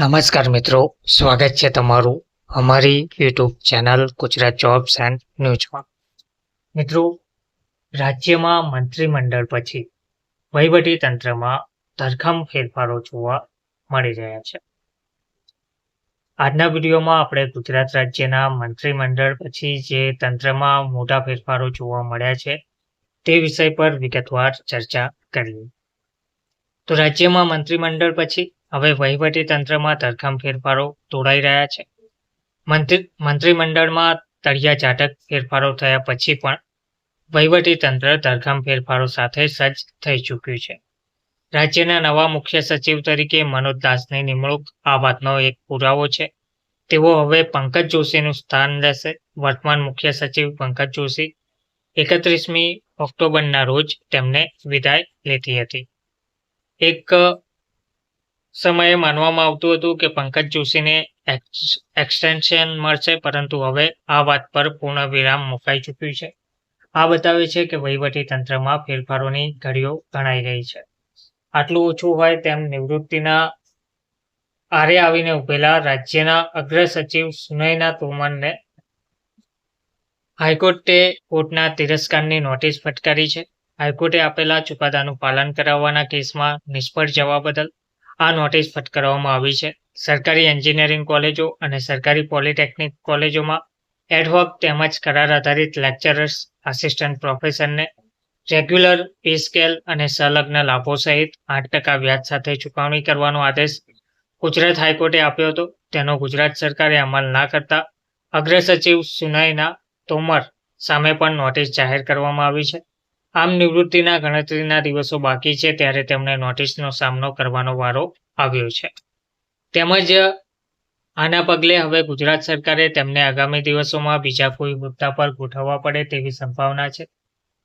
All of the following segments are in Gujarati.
નમસ્કાર મિત્રો, સ્વાગત છે તમારું અમારી YouTube channel Gujarat jobs and ન્યૂઝમાં. મિત્રો, રાજ્યમાં મંત્રીમંડળ પછી વહીવટી તંત્રમાં ધરખમ ફેરફારો જોવા મળી રહ્યા છે. આજના વિડીયોમાં આપણે ગુજરાત રાજ્યના મંત્રીમંડળ પછી જે તંત્રમાં મોટા ફેરફારો જોવા મળ્યા છે તે વિષય પર વિગતવાર ચર્ચા કરીએ. તો રાજ્યમાં મંત્રીમંડળ પછી હવે વહીવટી તંત્રમાં ધરખમ ફેરફારો તોડાઈ રહ્યા છે. મંત્રીમંડળમાં તળિયા ઝાટક ફેરફારો થયા પછી પણ વહીવટી તંત્ર ધરખમ ફેરફારો સાથે સજ્જ થઈ ચૂક્યું છે. રાજ્યના નવા મુખ્ય સચિવ તરીકે મનોજ દાસની નિમણૂક આ વાતનો એક પુરાવો છે. તેઓ હવે પંકજ જોશીનું સ્થાન લેશે. વર્તમાન મુખ્ય સચિવ પંકજ જોશી 31મી ઓક્ટોબરના રોજ તેમને વિદાય લીધી હતી. એક સમયે માનવામાં આવતું હતું કે પંકજ જોશીને એક્સટેન્શન મળશે, પરંતુ હવે આ વાત પર પૂર્ણ વિરામ મુકાઈ ચૂક્યું છે. આ બતાવે છે કે વહીવટી તંત્રમાં ફેરફારોની ઘડીઓ ગણાઈ રહી છે. આટલું ઓછું હોય તેમ નિવૃત્તિના આરે આવીને ઉભેલા રાજ્યના અગ્ર સચિવ સુનયના તોમરને હાઈકોર્ટે કોર્ટના તિરસ્કારની નોટિસ ફટકારી છે. હાઈકોર્ટે આપેલા ચુકાદાનું પાલન કરાવવાના કેસમાં નિષ્ફળ જવા બદલ આ નોટિસ ફટકારવામાં આવી છે. સરકારી એન્જિનિયરિંગ કોલેજો અને સરકારી પોલિટેકનિક કોલેજોમાં એડહોક તેમજ કરાર આધારિત લેક્ચરર્સ, આસિસ્ટન્ટ પ્રોફેસરને રેગ્યુલર પે સ્કેલ અને સંલગ્ન લાભો સહિત 8% વ્યાજ સાથે ચૂકવણી કરવાનો આદેશ ગુજરાત હાઈકોર્ટે આપ્યો હતો. તેનો ગુજરાત સરકારે અમલ ના કરતા અગ્ર સચિવ સુનયના તોમર સામે પણ નોટિસ જાહેર કરવામાં આવી છે. આમ નિવૃત્તિના ગણતરીના દિવસો બાકી છે ત્યારે તેમને નોટિસનો સામનો કરવાનો વારો આવ્યો છે. તેમજ આના પગલે હવે ગુજરાત સરકારે તેમને આગામી દિવસોમાં બીજા કોઈ મુદ્દા પર ગોઠવવા પડે તેવી સંભાવના છે.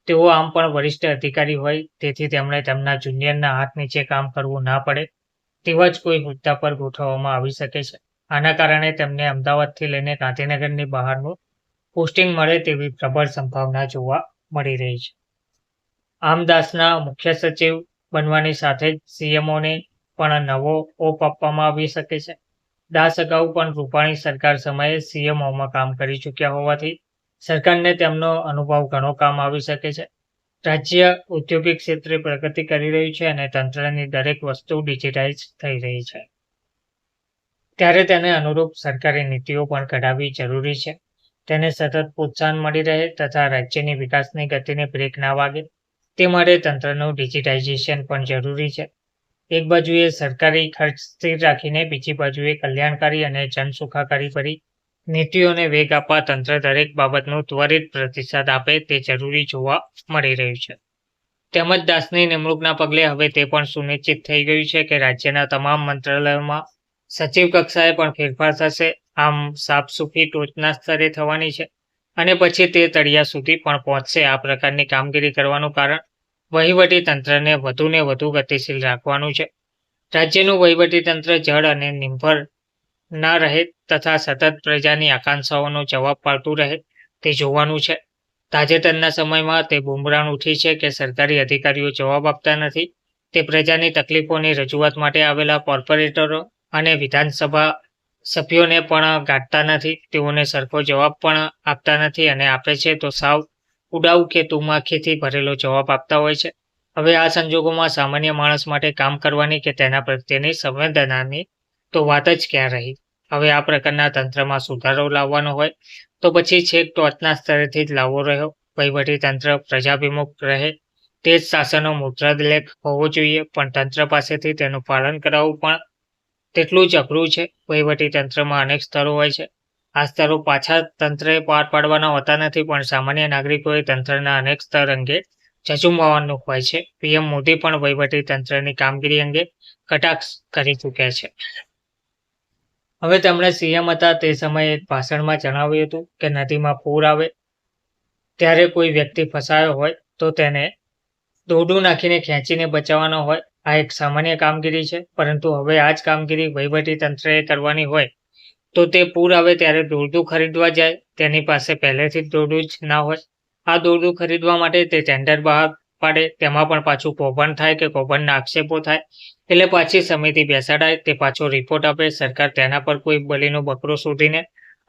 તેઓ આમ પણ વરિષ્ઠ અધિકારી હોય, તેથી તેમણે તેમના જુનિયરના હાથ નીચે કામ કરવું ના પડે તેવા જ કોઈ મુદ્દા પર ગોઠવવામાં આવી શકે છે. આના કારણે તેમને અમદાવાદથી લઈને ગાંધીનગરની બહારનું પોસ્ટિંગ મળે તેવી પ્રબળ સંભાવના જોવા મળી રહી છે. આમ દાસના મુખ્ય સચિવ બનવાની સાથે જ સીએમઓને પણ નવો ઓપ આપવામાં આવી શકે છે. દાસ અગાઉ પણ રૂપાણી સરકાર સમયે સીએમઓમાં કામ કરી ચૂક્યા હોવાથી સરકારને તેમનો અનુભવ ઘણો કામ આવી શકે છે. રાજ્ય ઔદ્યોગિક ક્ષેત્રે પ્રગતિ કરી રહ્યું છે અને તંત્રની દરેક વસ્તુ ડિજિટાઇઝ થઈ રહી છે, ત્યારે તેને અનુરૂપ સરકારી નીતિઓ પણ ઘડાવવી જરૂરી છે. તેને સતત પ્રોત્સાહન મળી રહે તથા રાજ્યની વિકાસની ગતિને બ્રેક ના વાગે તે માટે તંત્રનું ડિજિટાઇઝેશન પણ જરૂરી છે. એક બાજુએ સરકારી ખર્ચ સ્થિર રાખીને બીજી બાજુએ કલ્યાણકારી અને જનસુખાકારી ભરી નીતિઓને વેગ આપવા તંત્ર દરેક બાબતનું ત્વરિત પ્રતિસાદ આપે તે જરૂરી જોવા મળી રહ્યું છે. તેમજ દાસની નિમણૂકના પગલે હવે તે પણ સુનિશ્ચિત થઈ ગયું છે કે રાજ્યના તમામ મંત્રાલયોમાં સચિવ કક્ષાએ પણ ફેરફાર થશે. આમ સાફસૂફી ટોચના સ્તરે થવાની છે અને પછી તે તળિયા સુધી પણ પહોંચશે. આ પ્રકારની કામગીરી કરવાનું કારણ વહીવટી તંત્રને વધુને વધુ ગતિશીલ રાખવાનું છે. રાજ્યનું વહીવટી તંત્ર જડ અને નિર્ભર ના રહે તથા સતત પ્રજાની આકાંક્ષાઓનો જવાબ પાડતું રહે તે જોવાનું છે. તાજેતરના સમયમાં તે બુમરાણ ઉઠી છે કે સરકારી અધિકારીઓ જવાબ આપતા નથી. તે પ્રજાની તકલીફોની રજૂઆત માટે આવેલા કોર્પોરેટરો અને વિધાનસભા સભ્યોને પણ ગાંઠતા નથી. તેઓને સરખો જવાબ પણ આપતા નથી અને આપે છે તો સાવ ઉડાઉ કે તુમાખીથી ભરેલો જવાબ આપતા હોય છે. હવે આ સંજોગોમાં સામાન્ય માણસ માટે કામ કરવાની કે તેના પ્રત્યેની સંવેદનાની તો વાત જ ક્યાં રહી. હવે આ પ્રકારના તંત્રમાં સુધારો લાવવાનો હોય તો પછી છેક ટોચના સ્તરેથી જ લાવવો રહ્યો. વહીવટી તંત્ર પ્રજાભિમુખ રહે તે જ શાસનનો મુદ્રાલેખ હોવો જોઈએ, પણ તંત્ર પાસેથી તેનું પાલન કરાવવું પણ તેટલું જ અઘરું છે. વહીવટી તંત્રમાં અનેક સ્તરો હોય છે. આ સ્તરો પાછા તંત્રએ પાર પાડવાના હોતા નથી, પણ સામાન્ય નાગરિકોએ તંત્રના અનેક સ્તર અંગે ઝઝુમવાનું હોય છે. પીએમ મોદી પણ વહીવટી તંત્રની કામગીરી અંગે કટાક્ષ કરી ચૂક્યા છે. હવે તેમણે સીએમ હતા તે સમયે એક ભાષણમાં જણાવ્યું હતું કે નદીમાં પૂર આવે ત્યારે કોઈ વ્યક્તિ ફસાયો હોય તો તેને દોરડું નાખીને ખેંચીને બચાવવાનો હોય. આ એક સામાન્ય કામગીરી છે, પરંતુ હવે આ જ કામગીરી વહીવટી તંત્રએ કરવાની હોય તો તે પૂર આવે ત્યારે દોરડું ખરીદવા જાય તેની પાસે પહેલેથી જ દોરડું જ ના હોય. આ દોરડું ખરીદવા માટે તે ટેન્ડર બહાર પાડે તેમાં પણ પાછું કૌભાંડ થાય કે કૌભાંડના આક્ષેપો થાય એટલે પાછી સમિતિ બેસાડાય, તે પાછો રિપોર્ટ આપે, સરકાર તેના પર કોઈ બલીનો બકરો શોધીને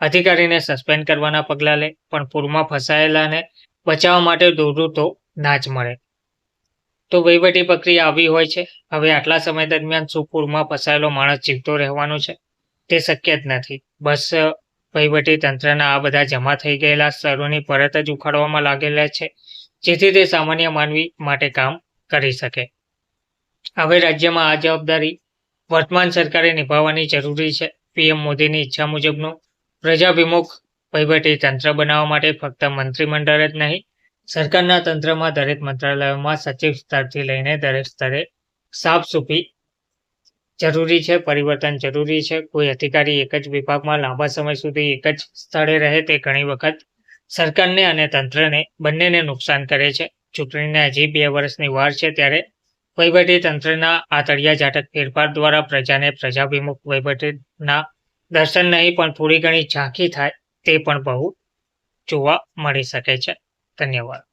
અધિકારીને સસ્પેન્ડ કરવાના પગલાં લે, પણ પૂરમાં ફસાયેલાને બચાવવા માટે દોડવું તો ના જ મળે. તો વહીવટી પ્રક્રિયા આવી હોય છે. હવે આટલા સમય દરમિયાન શું પૂરમાં ફસાયેલો માણસ જીવતો રહેવાનો છે? તે શક્ય જ નથી. બસ વહીવટી તંત્રના આ બધા જમા થઈ ગયેલા સ્તરોની પરત જ ઉખાડવામાં લાગેલા છે, જેથી તે સામાન્ય માનવી માટે કામ કરી શકે. હવે રાજ્યમાં આ જવાબદારી વર્તમાન સરકારે નિભાવવાની જરૂરી છે. પીએમ મોદીની ઈચ્છા મુજબનું પ્રજાભિમુખ વહીવટી તંત્ર બનાવવા માટે ફક્ત મંત્રીમંડળ જ નહીં, સરકારના તંત્રમાં દરેક મંત્રાલયોમાં સચિવ સ્તરથી લઈને દરેક સ્તરે સાફસૂફી જરૂરી છે, પરિવર્તન જરૂરી છે. કોઈ અધિકારી એક જ વિભાગમાં લાંબા સમય સુધી એક જ સ્થળે રહે તે ઘણી વખત સરકારને અને તંત્રને બંનેને નુકસાન કરે છે. ચૂંટણીને હજી 2 વર્ષની વાર છે, ત્યારે વહીવટી તંત્રના આ તળિયાઝાટક ફેરફાર દ્વારા પ્રજાને પ્રજાભિમુખ વહીવટના દર્શન નહીં પણ થોડી ઘણી ઝાંખી થાય તે પણ બહુ જોવા મળી શકે છે. ધન્યવાદ.